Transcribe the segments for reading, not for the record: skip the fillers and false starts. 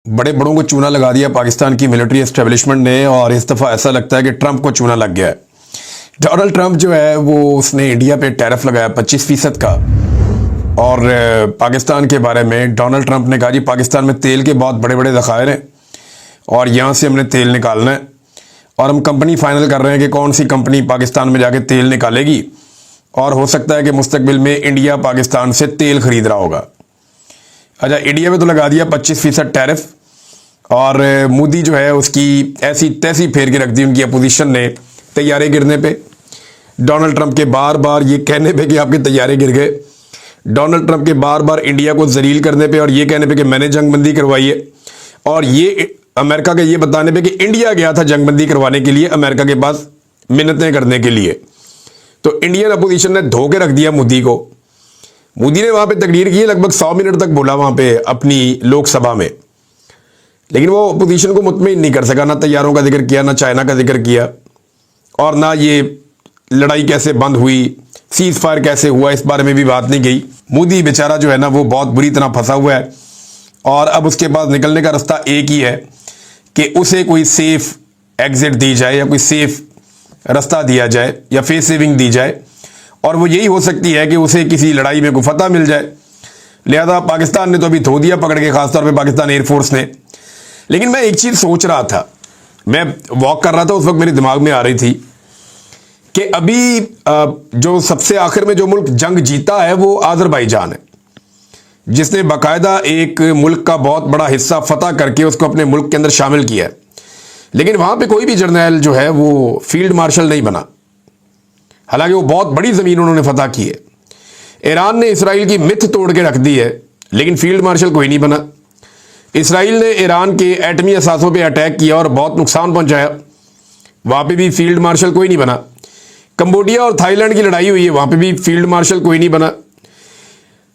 बड़े बड़ों को चूना लगा दिया पाकिस्तान की मिलिट्री एस्टेब्लिशमेंट ने, और इस दफ़ा ऐसा लगता है कि ट्रंप को चूना लग गया है। डोनाल्ड ट्रंप जो है वो उसने इंडिया पे टैरिफ लगाया 25% का। और पाकिस्तान के बारे में डोनाल्ड ट्रंप ने कहा जी पाकिस्तान में तेल के बहुत बड़े बड़े ज़खायर हैं और यहाँ से हमने तेल निकालना है, और हम कंपनी फाइनल कर रहे हैं कि कौन सी कंपनी पाकिस्तान में जाके तेल निकालेगी, और हो सकता है कि मुस्तकबिल में इंडिया पाकिस्तान से तेल खरीद रहा होगा। अच्छा, इंडिया में तो लगा दिया 25% टैरिफ, और मोदी जो है उसकी ऐसी तैसी फेर के रख दी उनकी अपोजिशन ने तैयारे गिरने पे। डोनाल्ड ट्रंप के बार बार ये कहने पे कि आपके तैयारे गिर गए, डोनाल्ड ट्रंप के बार बार इंडिया को जलील करने पे और ये कहने पे कि मैंने जंगबंदी करवाई है, और ये अमेरिका के ये बताने पे कि इंडिया गया था जंगबंदी करवाने के लिए अमेरिका के पास मिन्नतें करने के लिए। तो इंडियन अपोजिशन ने धो के रख दिया मोदी को। मोदी ने वहां पे तकरीर की, लगभग 100 मिनट तक बोला वहां पे अपनी लोकसभा में, लेकिन वो अपोजिशन को मुतमईन नहीं कर सका। ना तैयारों का जिक्र किया, ना चाइना का जिक्र किया, और ना ये लड़ाई कैसे बंद हुई, सीज फायर कैसे हुआ, इस बारे में भी बात नहीं गई। मोदी बेचारा जो है ना वो बहुत बुरी तरह फंसा हुआ है, और अब उसके पास निकलने का रास्ता एक ही है कि उसे कोई सेफ एग्जिट दी जाए या कोई सेफ रास्ता दिया जाए या फेस सेविंग दी जाए, और वो यही हो सकती है कि उसे किसी लड़ाई में कोई फतह मिल जाए। लिहाजा पाकिस्तान ने तो अभी धो दिया पकड़ के, खासतौर पे पाकिस्तान एयरफोर्स ने। लेकिन मैं एक चीज सोच रहा था, मैं वॉक कर रहा था उस वक्त मेरे दिमाग में आ रही थी कि अभी जो सबसे आखिर में जो मुल्क जंग जीता है वो अजरबैजान है, जिसने बाकायदा एक मुल्क का बहुत बड़ा हिस्सा फतह करके उसको अपने मुल्क के अंदर शामिल किया है। लेकिन वहां पे कोई भी जर्नैल जो है वो फील्ड मार्शल नहीं बना, हालांकि वो बहुत बड़ी जमीन उन्होंने फतह की है। ईरान ने इसराइल की मिथ तोड़ के रख दी है, लेकिन फील्ड मार्शल कोई नहीं बना। इसराइल ने ईरान के एटमी असासों पे अटैक किया और बहुत नुकसान पहुंचाया, वहां पे भी फील्ड मार्शल कोई नहीं बना। कंबोडिया और थाईलैंड की लड़ाई हुई है, वहां पे भी फील्ड मार्शल कोई नहीं बना।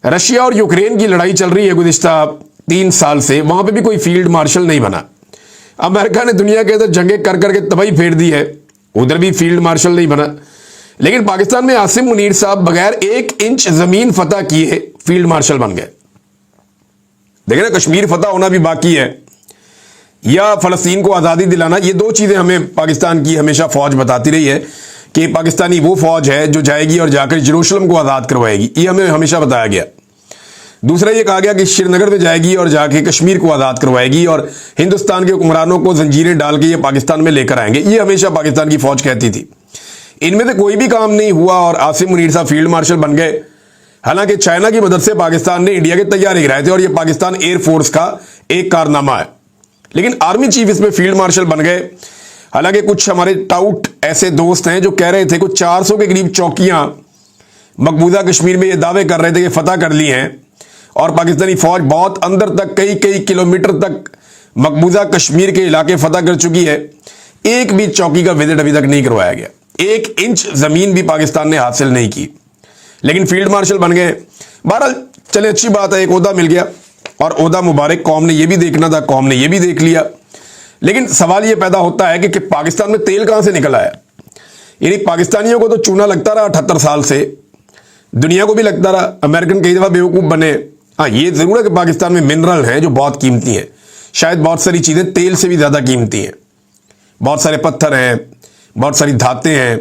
रशिया और यूक्रेन की लड़ाई चल रही है गुज़िश्ता 3 साल से, वहां पे भी कोई फील्ड मार्शल नहीं बना। अमेरिका ने दुनिया के अंदर जंगें कर करके तबाही फेर दी है, उधर भी फील्ड मार्शल नहीं बना। लेकिन पाकिस्तान में आसिम मुनीर साहब बगैर 1 इंच जमीन फतह किए फील्ड मार्शल बन गए। देखिए ना, कश्मीर फतह होना भी बाकी है, या फलस्तीन को आज़ादी दिलाना, ये 2 चीज़ें हमें पाकिस्तान की हमेशा फौज बताती रही है कि पाकिस्तानी वो फौज है जो जाएगी और जाकर जेरूसलम को आज़ाद करवाएगी, ये हमें हमेशा बताया गया। दूसरा ये कहा गया कि श्रीनगर में जाएगी और जाके कश्मीर को आज़ाद करवाएगी और हिंदुस्तान के हुक्मरानों को जंजीरें डाल के ये पाकिस्तान में लेकर आएंगे, ये हमेशा पाकिस्तान की फौज कहती थी। इनमें से कोई भी काम नहीं हुआ और आसिम मुनीर साहब फील्ड मार्शल बन गए। हालांकि चाइना की मदद से पाकिस्तान ने इंडिया के तैयारे गिराए थे, और यह पाकिस्तान एयरफोर्स का एक कारनामा है, लेकिन आर्मी चीफ इसमें फील्ड मार्शल बन गए। हालांकि कुछ हमारे टाउट ऐसे दोस्त हैं जो कह रहे थे कुछ 400 के करीब चौकियां मकबूजा कश्मीर में ये दावे कर रहे थे कि फतह कर ली हैं, और पाकिस्तानी फौज बहुत अंदर तक कई किलोमीटर तक मकबूजा कश्मीर के इलाके फतह कर चुकी है। एक भी चौकी का विजिट अभी तक नहीं करवाया गया, 1 इंच जमीन भी पाकिस्तान ने हासिल नहीं की, लेकिन फील्ड मार्शल बन गए। बहरहाल चले, अच्छी बात है, एक ओहदा मिल गया, और ओहदा मुबारक। कौम ने यह भी देखना था, कौम ने यह भी देख लिया। लेकिन सवाल यह पैदा होता है कि पाकिस्तान में तेल कहां से निकल आया। यानी पाकिस्तानियों को तो चूना लगता रहा 78 साल से, दुनिया को भी लगता रहा, अमेरिकन कई दफा बेवकूफ बने। हाँ, ये जरूर है कि पाकिस्तान में मिनरल हैं जो बहुत कीमती हैं, शायद बहुत सारी चीजें तेल से भी ज्यादा कीमती हैं। बहुत सारे पत्थर हैं, बहुत सारी धातें हैं,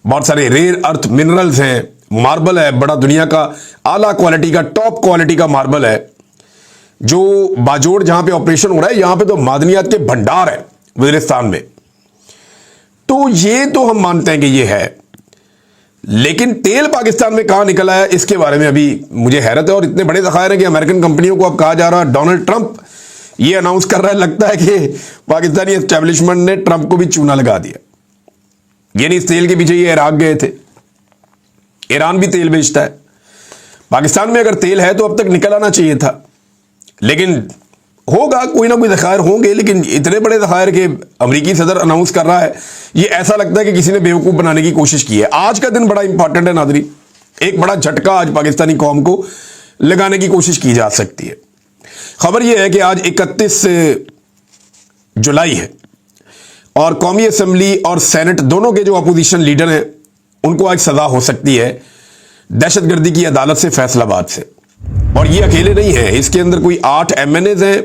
बहुत सारे रेयर अर्थ मिनरल्स हैं, मार्बल है, बड़ा दुनिया का आला क्वालिटी का, टॉप क्वालिटी का मार्बल है, जो बाजोड़ जहां पे ऑपरेशन हो रहा है, यहां पे तो मादनियात के भंडार है वजीरिस्तान में। तो ये तो हम मानते हैं कि ये है, लेकिन तेल पाकिस्तान में कहां निकला है इसके बारे में अभी मुझे हैरत है। और इतने बड़े ज़खायर हैं कि अमेरिकन कंपनियों को अब कहा जा रहा है, डोनाल्ड ट्रंप ये अनाउंस कर रहा है, लगता है कि पाकिस्तानी एस्टेब्लिशमेंट ने ट्रंप को भी चूना लगा दिया। यानी इस तेल के पीछे ये इराक गए थे, ईरान भी तेल बेचता है। पाकिस्तान में अगर तेल है तो अब तक निकल आना चाहिए था, लेकिन होगा, कोई ना कोई ज़खायर होंगे, लेकिन इतने बड़े ज़खायर के अमेरिकी सदर अनाउंस कर रहा है, ये ऐसा लगता है कि किसी ने बेवकूफ़ बनाने की कोशिश की है। आज का दिन बड़ा इंपॉर्टेंट है नाज़रीन, एक बड़ा झटका आज पाकिस्तानी कौम को लगाने की कोशिश की जा सकती है। खबर यह है कि आज 31 जुलाई है, और कौमी असम्बली और सेनेट दोनों के जो अपोजिशन लीडर हैं उनको आज सजा हो सकती है दहशतगर्दी की अदालत से, फैसलाबाद से। और ये अकेले नहीं है, इसके अंदर कोई 8 MNAs हैं,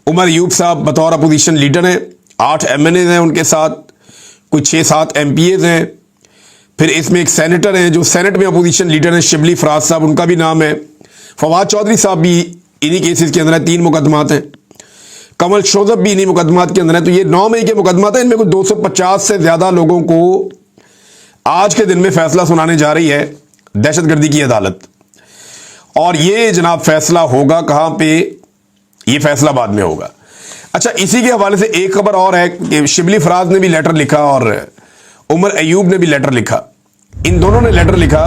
उमर अयूब साहब बतौर अपोजिशन लीडर हैं, 8 MNA हैं उनके साथ, कुछ 6-7 MPAs हैं, फिर इसमें एक सेनेटर हैं जो सेनेट में अपोजिशन लीडर हैं, शिबली फराज साहब, उनका भी नाम है। फवाद चौधरी साहब भी इन्हीं केसेस के अंदर है, 3 मुकदमात हैं। कमल शोजब भी इन्हीं मुकदमात के अंदर है। तो ये 9 मई के मुकदमात हैं। इनमें कुछ 250 से ज्यादा लोगों को आज के दिन में फैसला सुनाने जा रही है दहशतगर्दी की अदालत। और ये जनाब फैसला होगा कहां पे? ये फैसलाबाद में होगा। अच्छा, इसी के हवाले से एक खबर और है कि शिबली फराज ने भी लेटर लिखा और उमर अयूब ने भी लेटर लिखा। इन दोनों ने लेटर लिखा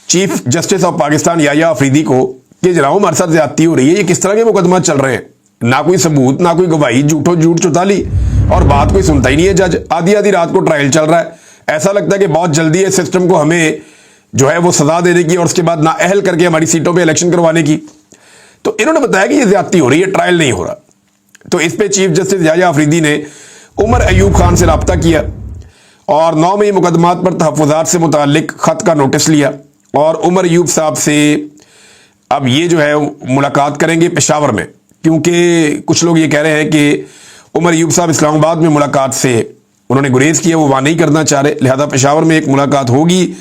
chief justice of Pakistan Yahya Afridi को कि जनाब हमारे साथ ज्यादती हो रही है, ये किस तरह के मुकदमा चल रहे हैं, ना कोई सबूत ना कोई गवाही, झूठ चुताली, और बात कोई सुनता ही नहीं है जज। आधी आधी रात को ट्रायल चल रहा है। ऐसा लगता है कि बहुत जल्दी है सिस्टम को हमें जो है वो सजा देने की और उसके बाद नाअहल करके हमारी सीटों पे इलेक्शन करवाने की। तो इन्होंने बताया कि ये ज्यादती हो रही है, ट्रायल नहीं हो रहा। तो इस पे चीफ जस्टिस याया अफरीदी ने उमर अयूब खान से रब्ता किया और 9 मई मुकदमात पर तहफ़्फ़ुज़ात से मुताल्लिक खत का नोटिस लिया और उमर अयूब साहब से अब ये जो है मुलाकात करेंगे पेशावर में, क्योंकि कुछ लोग ये कह रहे हैं कि उमर अयूब साहब इस्लामाबाद में मुलाकात से उन्होंने गुरेज किया, वो वहाँ नहीं करना चाह रहे, लिहाजा पेशावर में एक मुलाकात होगी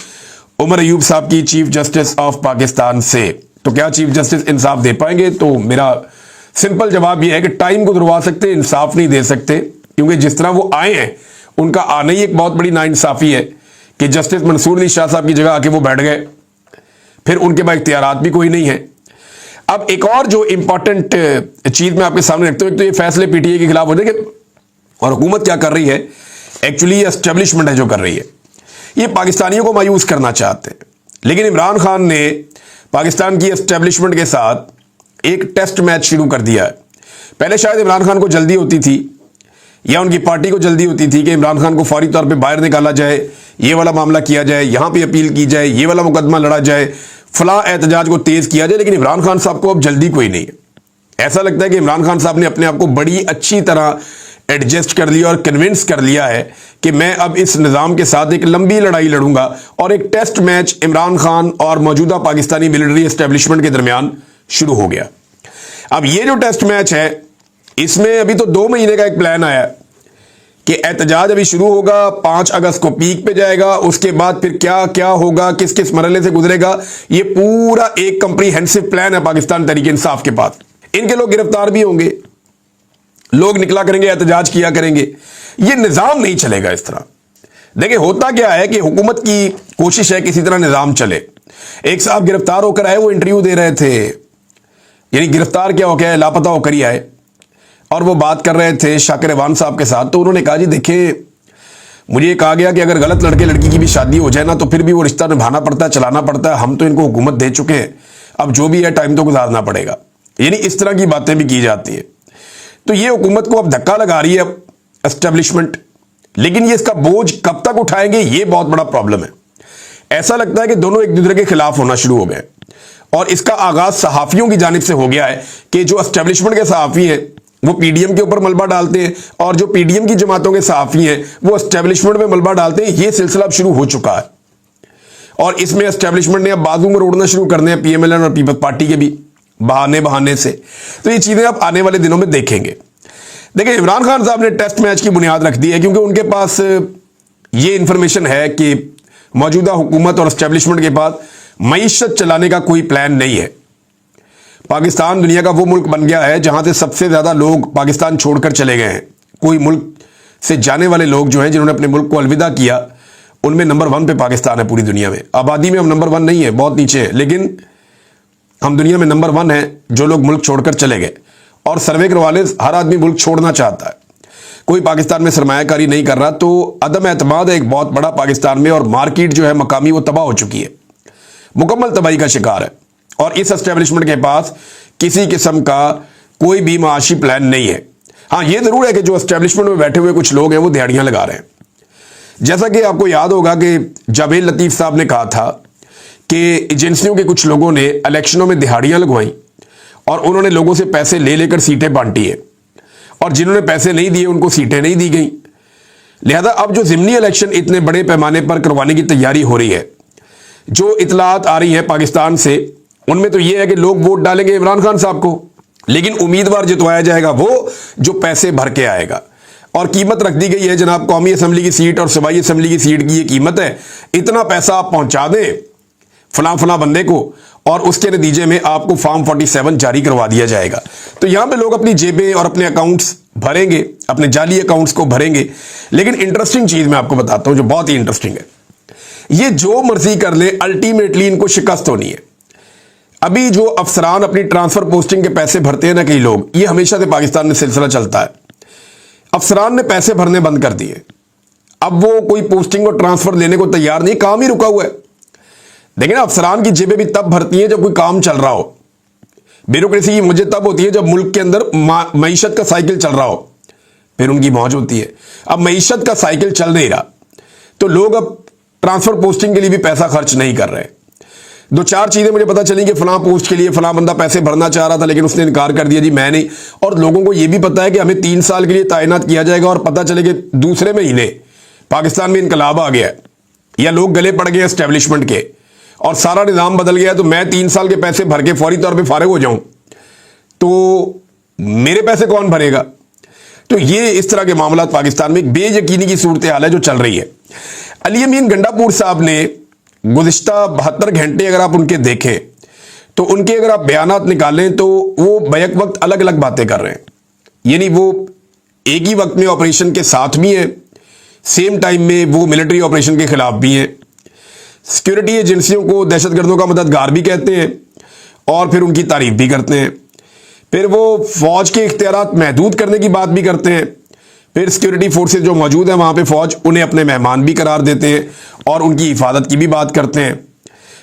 उमर अयूब साहब की चीफ जस्टिस ऑफ पाकिस्तान से। तो क्या चीफ जस्टिस इंसाफ दे पाएंगे? तो मेरा सिंपल जवाब यह है कि टाइम को दुरवा सकते, इंसाफ नहीं दे सकते, क्योंकि जिस तरह वो आए हैं उनका आना ही एक बहुत बड़ी नाइंसाफी है कि जस्टिस मंसूर अली शाह साहब की जगह आके वो बैठ गए, फिर उनके पास इख्तियारात भी कोई नहीं है। अब एक और जो इंपॉर्टेंट चीज मैं आपके सामने रखता हूं, एक तो ये फैसले पीटीआई के खिलाफ हो जाएंगे और हुकूमत क्या कर रही है, एक्चुअली ये एस्टेब्लिशमेंट है जो कर रही है, ये पाकिस्तानियों को मायूस करना चाहते हैं। लेकिन इमरान खान ने पाकिस्तान की एस्टेब्लिशमेंट के साथ एक टेस्ट मैच शुरू कर दिया है। पहले शायद इमरान खान को जल्दी होती थी या उनकी पार्टी को जल्दी होती थी कि इमरान खान को फौरी तौर पे बाहर निकाला जाए, ये वाला मामला किया जाए, यहां पे अपील की जाए, ये वाला मुकदमा लड़ा जाए, फला एहतजाज को तेज किया जाए। लेकिन इमरान खान साहब को अब जल्दी कोई नहीं है। ऐसा लगता है कि इमरान खान साहब ने अपने आप को बड़ी अच्छी तरह एडजस्ट कर लिया और कन्विंस कर लिया है कि मैं अब इस निज़ाम के साथ एक लंबी लड़ाई लड़ूंगा। और एक टेस्ट मैच इमरान खान और मौजूदा पाकिस्तानी मिलिट्री एस्टेब्लिशमेंट के दरमियान शुरू हो गया। अब ये जो टेस्ट मैच है, इसमें अभी तो 2 महीने का एक प्लान आया कि एहतजाज अभी शुरू होगा, 5 अगस्त को पीक पे जाएगा, उसके बाद फिर क्या क्या होगा, किस किस मरहले से गुजरेगा, ये पूरा एक कंप्रीहेंसिव प्लान है पाकिस्तान तहरीक इंसाफ के पास। इनके लोग गिरफ्तार भी होंगे, लोग निकला करेंगे, एहतजाज किया करेंगे, ये निजाम नहीं चलेगा इस तरह। देखिए होता क्या है कि हुकूमत की कोशिश है किसी तरह निजाम चले। एक साहब गिरफ्तार होकर आए, वो इंटरव्यू दे रहे थे, यानी गिरफ्तार क्या हो गया, लापता होकर ही आए, और वो बात कर रहे थे शाकिर रेवान साहब के साथ। तो उन्होंने कहा जी देखिए, मुझे कहा गया कि अगर गलत लड़के लड़की की भी शादी हो जाए ना तो फिर भी वो रिश्ता निभाना पड़ता है, चलाना पड़ता है, हम तो इनको हुकूमत दे चुके हैं, अब जो भी है टाइम तो गुजारना पड़ेगा। यानी इस तरह की बातें भी की जाती है। तो ये हुकूमत को अब धक्का लगा रही है एस्टेब्लिशमेंट, लेकिन ये इसका बोझ कब तक उठाएंगे, ये बहुत बड़ा प्रॉब्लम है। ऐसा लगता है कि दोनों एक दूसरे के खिलाफ होना शुरू हो गए और इसका आगाज सहाफियों की जानिब से हो गया है कि जो एस्टेब्लिशमेंट के सहाफी हैं वो पीडीएम के ऊपर मलबा डालते हैं और जो पीडीएम की जमातों के सहाफी हैं वो एस्टेब्लिशमेंट में मलबा डालते हैं। ये सिलसिला अब शुरू हो चुका है और इसमें एस्टेब्लिशमेंट ने अब बाजू में रोड़ना शुरू करने हैं पीएमएलएन और पीपल्स पार्टी के भी बहाने से। तो ये चीजें आप आने वाले दिनों में देखेंगे। देखिए इमरान खान साहब ने टेस्ट मैच की बुनियाद रख दी है क्योंकि उनके पास ये इंफॉर्मेशन है कि मौजूदा हुकूमत और एस्टेब्लिशमेंट के पास मईशत चलाने का कोई प्लान नहीं है। पाकिस्तान दुनिया का वो मुल्क बन गया है जहां से सबसे ज्यादा लोग पाकिस्तान छोड़कर चले गए हैं। कोई मुल्क से जाने वाले लोग जो हैं जिन्होंने अपने मुल्क को अलविदा किया, उनमें नंबर 1 पे पाकिस्तान है पूरी दुनिया में। आबादी में हम नंबर 1 नहीं है, बहुत नीचे है, लेकिन हम दुनिया में नंबर 1 है जो लोग मुल्क छोड़कर चले गए। और सर्वे करवा ले, हर आदमी मुल्क छोड़ना चाहता है, कोई पाकिस्तान में सरमायाकारी नहीं कर रहा। तो अदम एतमाद है एक बहुत बड़ा पाकिस्तान में, और मार्केट जो है मकामी वो तबाह हो चुकी है, मुकम्मल तबाही का शिकार है। और इस एस्टेब्लिशमेंट के पास किसी किस्म का कोई भी माशी प्लान नहीं है। हाँ ये जरूर है कि जो एस्टेब्लिशमेंट में बैठे हुए कुछ लोग हैं वो दिहाड़ियां लगा रहे हैं। जैसा कि आपको याद होगा कि जावेद लतीफ साहब ने कहा था कि एजेंसियों के कुछ लोगों ने इलेक्शनों में दिहाड़ियां लगवाई और उन्होंने लोगों से पैसे ले लेकर सीटें बांटी है, और जिन्होंने पैसे नहीं दिए उनको सीटें नहीं दी गई। लिहाजा अब जो ज़िमनी इलेक्शन इतने बड़े पैमाने पर करवाने की तैयारी हो रही है, जो इतलात आ रही है पाकिस्तान से, उनमें तो यह है कि लोग वोट डालेंगे इमरान खान साहब को लेकिन उम्मीदवार जितवाया जाएगा वो जो पैसे भर के आएगा। और कीमत रख दी गई है जनाब, कौमी असेंबली की सीट और सूबाई असेंबली की सीट की ये कीमत है, इतना पैसा आप पहुंचा दें फला फला बंदे को और उसके नतीजे में आपको फॉर्म 47 जारी करवा दिया जाएगा। तो यहां पे लोग अपनी जेबें और अपने अकाउंट्स भरेंगे, अपने जाली अकाउंट्स को भरेंगे। लेकिन इंटरेस्टिंग चीज मैं आपको बताता हूं जो बहुत ही इंटरेस्टिंग है, ये जो मर्जी कर ले अल्टीमेटली इनको शिकस्त होनी है। अभी जो अफसरान अपनी ट्रांसफर पोस्टिंग के पैसे भरते हैं ना कई लोग, ये हमेशा से पाकिस्तान में सिलसिला चलता है। अफसरान ने पैसे भरने बंद कर दिए, अब वो कोई पोस्टिंग और ट्रांसफर लेने को तैयार नहीं, काम ही रुका हुआ है। देखिए ना, अफसरान की जेबें भी तब भरती हैं जब कोई काम चल रहा हो। ब्यूरोक्रेसी की मुझे तब होती है जब मुल्क के अंदर मईशत का साइकिल चल रहा हो, फिर उनकी मौज होती है। अब मईशत का साइकिल चल नहीं रहा तो लोग अब ट्रांसफर पोस्टिंग के लिए भी पैसा खर्च नहीं कर रहे। दो चार चीजें मुझे पता चली कि फलां पोस्ट के लिए फलां बंदा पैसे भरना चाह रहा था लेकिन उसने इनकार कर दिया, जी मैं नहीं। और लोगों को यह भी पता है कि हमें 3 साल के लिए तैनात किया जाएगा और पता चले कि दूसरे महीने पाकिस्तान में इनकलाब आ गया या लोग गले पड़ गए एस्टेब्लिशमेंट के और सारा निजाम बदल गया, तो मैं 3 साल के पैसे भर के फौरी तौर पर फारिग हो जाऊं तो मेरे पैसे कौन भरेगा। तो ये इस तरह के मामला पाकिस्तान में एक बेयकीनी की सूरत हाल है जो चल रही है। अली अमीन गंडापुर साहब ने गुज़िश्ता 72 घंटे अगर आप उनके देखें तो उनके अगर आप बयानात निकालें तो वो बैक वक्त अलग अलग बातें कर रहे हैं। यानी वो एक ही वक्त में ऑपरेशन के साथ भी हैं, सेम टाइम में वो मिलिट्री ऑपरेशन के खिलाफ भी हैं, सिक्योरिटी एजेंसियों को दहशतगर्दों का मददगार भी कहते हैं और फिर उनकी तारीफ भी करते हैं। फिर वो फौज के इख्तियारात महदूद करने की बात भी करते हैं। फिर सिक्योरिटी फोर्सेस जो मौजूद है वहां पे फौज उन्हें अपने मेहमान भी करार देते हैं और उनकी हिफाजत की भी बात करते हैं।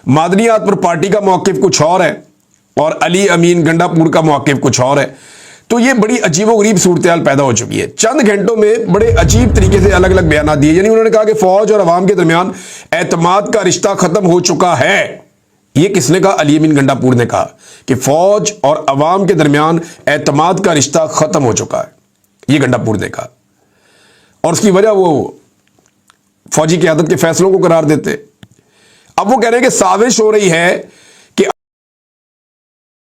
मादनियात पर पार्टी का मौक़िफ़ कुछ और है और अली अमीन गंडापुर का मौक़िफ़ कुछ और है। तो ये बड़ी अजीबोगरीब सूरत हाल पैदा हो चुकी है। चंद घंटों में बड़े अजीब तरीके से अलग अलग बयान दिए। यानी उन्होंने कहा कि फौज और अवाम के दरमियान एतमाद का रिश्ता खत्म हो चुका है। ये किसने कहा? अली अमीन गंडापुर ने कहा कि फौज और अवाम के दरमियान एतमाद का रिश्ता खत्म हो चुका है, ये गंडापुर ने कहा। और उसकी वजह वो फौजी क़यादत के फैसलों को करार देते। अब वो कह रहे हैं कि साजिश हो रही है